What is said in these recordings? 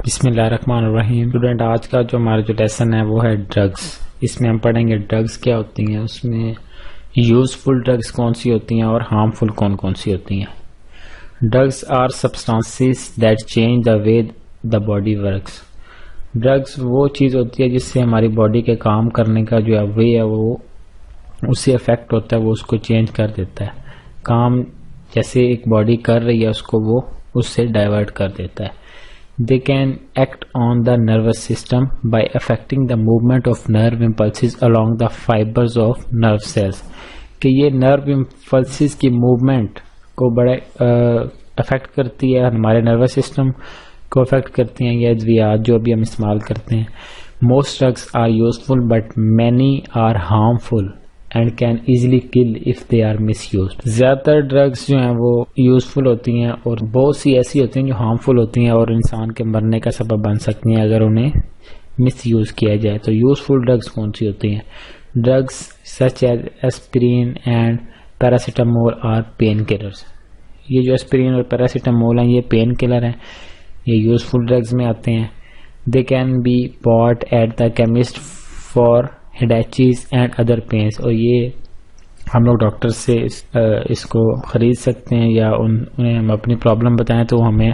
بسم اللہ الرحمن الرحیم۔ اسٹوڈنٹ، آج کا جو ہمارا جو لیسن ہے وہ ہے ڈرگز۔ اس میں ہم پڑھیں گے ڈرگز کیا ہوتی ہیں، اس میں یوزفل ڈرگز کون سی ہوتی ہیں اور ہارمفل کون کون سی ہوتی ہیں۔ Drugs are substances that change the way the body works. Drugs وہ چیز ہوتی ہے جس سے ہماری باڈی کے کام کرنے کا جو وے ہے وہ اس سے افیکٹ ہوتا ہے، وہ اس کو چینج کر دیتا ہے۔ کام جیسے ایک باڈی کر رہی ہے اس کو وہ اس سے ڈائیورٹ کر دیتا ہے۔ They can act on the nervous system by affecting the movement of nerve impulses along the fibers of nerve cells۔ کہ یہ نرو امپلسز کی موومنٹ کو بڑے افیکٹ کرتی ہے، ہمارے نروس سسٹم کو افیکٹ کرتی ہیں یہ ادویات جو ابھی ہم استعمال کرتے ہیں۔ Most drugs are useful but many are harmful and can easily kill if they are misused۔ زیادہ تر ڈرگز جو ہیں وہ یوزفل ہوتی ہیں اور بہت سی ایسی ہوتی ہیں جو ہارمفل ہوتی ہیں اور انسان کے مرنے کا سبب بن سکتی ہیں اگر انہیں مس یوز کیا جائے۔ تو یوزفل ڈرگز کون سی ہوتی ہیں؟ Drugs such as aspirin and paracetamol are painkillers. یہ جو ایسپرین اور پیراسیٹامول ہیں یہ پین کلر ہیں، یہ یوزفل ڈرگز میں آتے ہیں۔ They can be bought at the chemist for headaches and other pains, اور یہ ہم لوگ ڈاکٹر سے اس کو خرید سکتے ہیں یا انہیں ہم اپنی پرابلم بتائیں تو ہمیں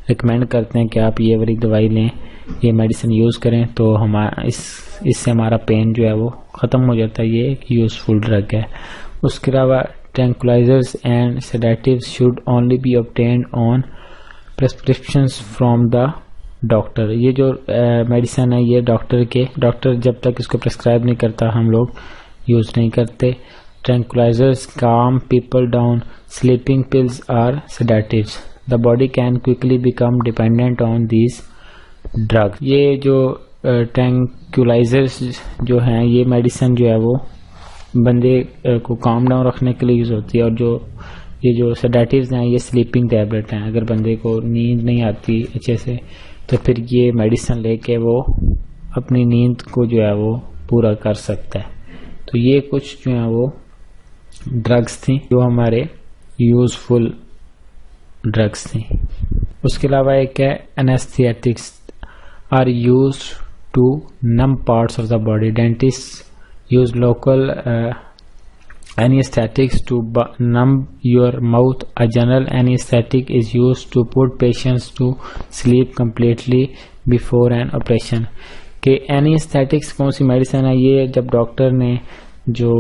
ریکمینڈ کرتے ہیں کہ آپ یہ والی دوائی لیں، یہ میڈیسن یوز کریں تو اس سے ہمارا پین جو ہے وہ ختم ہو جاتا ہے۔ یہ ایک یوزفل ڈرگ ہے۔ اس کے علاوہ tranquilizers and sedatives should only be obtained on prescriptions from the doctor. یہ جو میڈیسن ہے یہ ڈاکٹر جب تک اس کو پرسکرائب نہیں کرتا ہم لوگ یوز نہیں کرتے۔ Tranquilizers calm people down, sleeping pills are sedatives. The body can quickly become dependent on these drug. یہ جو ٹرینکولائزرز جو ہیں یہ میڈیسن جو ہے وہ بندے کو کام ڈاؤن رکھنے کے لیے یوز ہوتی ہے، اور یہ جو سیڈیٹیوز ہیں یہ سلیپنگ ٹیبلٹ ہیں۔ اگر بندے کو نیند نہیں آتی اچھے سے تو پھر یہ میڈیسن لے کے وہ اپنی نیند کو جو ہے وہ پورا کر سکتا ہے۔ تو یہ کچھ جو ہیں وہ ڈرگز تھیں جو ہمارے یوزفل ڈرگز تھیں۔ اس کے علاوہ ایک ہے انیستھیٹکس آر یوزڈ ٹو نم parts of the body. Dentist use local anesthetics to numb your mouth. A general anesthetic is used to put patients to sleep completely before an operation۔ کہ anesthetics کون سی medicine ہے؟ یہ جب doctor نے جو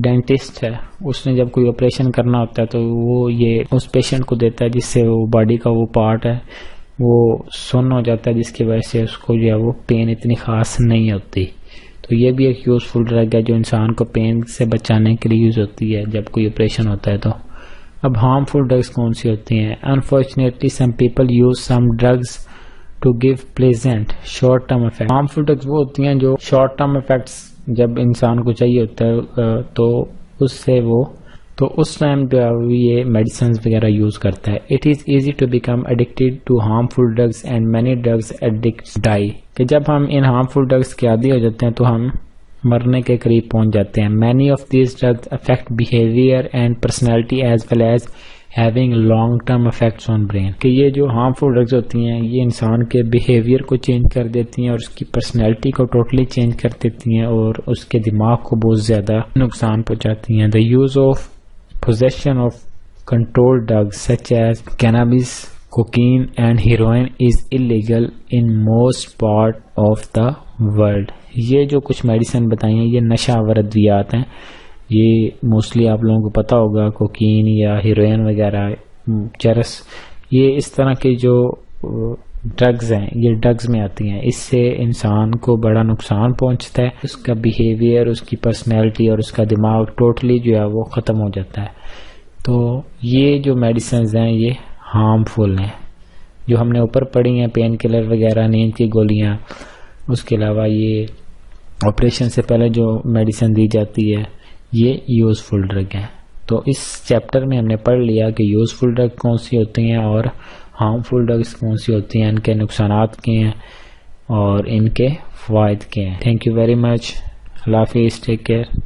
dentist ہے اس نے جب کوئی آپریشن کرنا ہوتا ہے تو وہ یہ اس پیشنٹ کو دیتا ہے جس سے وہ باڈی کا وہ پارٹ ہے وہ سن ہو جاتا ہے، جس کی وجہ سے اس کو جو ہے وہ پین اتنی خاص نہیں ہوتی۔ تو یہ بھی ایک یوزفل ڈرگ ہے جو انسان کو پین سے بچانے کے لیے یوز ہوتی ہے جب کوئی آپریشن ہوتا ہے۔ تو اب ہارمفل ڈرگز کون سی ہوتی ہیں؟ Unfortunately some people use some drugs to give pleasant short term effect. Harmful drugs وہ ہوتی ہیں جو شارٹ ٹرم افیکٹس جب انسان کو چاہیے ہوتا ہے تو اس ٹائم جو ہے یہ میڈیسنز وغیرہ یوز کرتا ہے۔ It is easy to become addicted to harmful drugs and many drugs addicts die. کہ جب ہم ان ہارمفل ڈرگز کے عادی ہو جاتے ہیں تو ہم مرنے کے قریب پہنچ جاتے ہیں۔ Many of these drugs affect behaviour and personality as well as having long term effects on brain. کہ یہ جو ہارمفل ڈرگز ہوتی ہیں یہ انسان کے بیہیویئر کو چینج کر دیتی ہیں اور اس کی پرسنالٹی کو ٹوٹلی چینج کر دیتی ہیں اور اس کے دماغ کو بہت زیادہ نقصان پہنچاتی ہیں۔ The use of possession of controlled drugs such as cannabis, cocaine and heroin is illegal in most part of the world۔ یہ جو کچھ میڈیسن بتائی ہیں یہ نشہ آور ادویات ہیں، یہ موسٹلی آپ لوگوں کو پتہ ہوگا، کوکین یا ہیروئن وغیرہ، چرس، یہ اس طرح کے جو ڈرگز ہیں یہ ڈرگز میں آتی ہیں۔ اس سے انسان کو بڑا نقصان پہنچتا ہے، اس کا بیہیویئر، اس کی پرسنالٹی اور اس کا دماغ ٹوٹلی جو ہے وہ ختم ہو جاتا ہے۔ تو یہ جو میڈیسنز ہیں یہ ہارمفل ہیں جو ہم نے اوپر پڑھی ہیں، پین کلر وغیرہ، نیند کی گولیاں۔ اس کے علاوہ یہ آپریشن سے پہلے جو میڈیسن دی جاتی ہے یہ یوزفل ڈرگ ہیں۔ تو اس چیپٹر میں ہم نے پڑھ لیا کہ یوزفل ڈرگ کون سی ہوتی ہیں اور ہارمفل ڈرگز کون سی ہوتی ہیں، ان کے نقصانات کیا ہیں اور ان کے فوائد کیا ہیں۔ Thank you very much. اللہ حافظ، ٹیک کیئر۔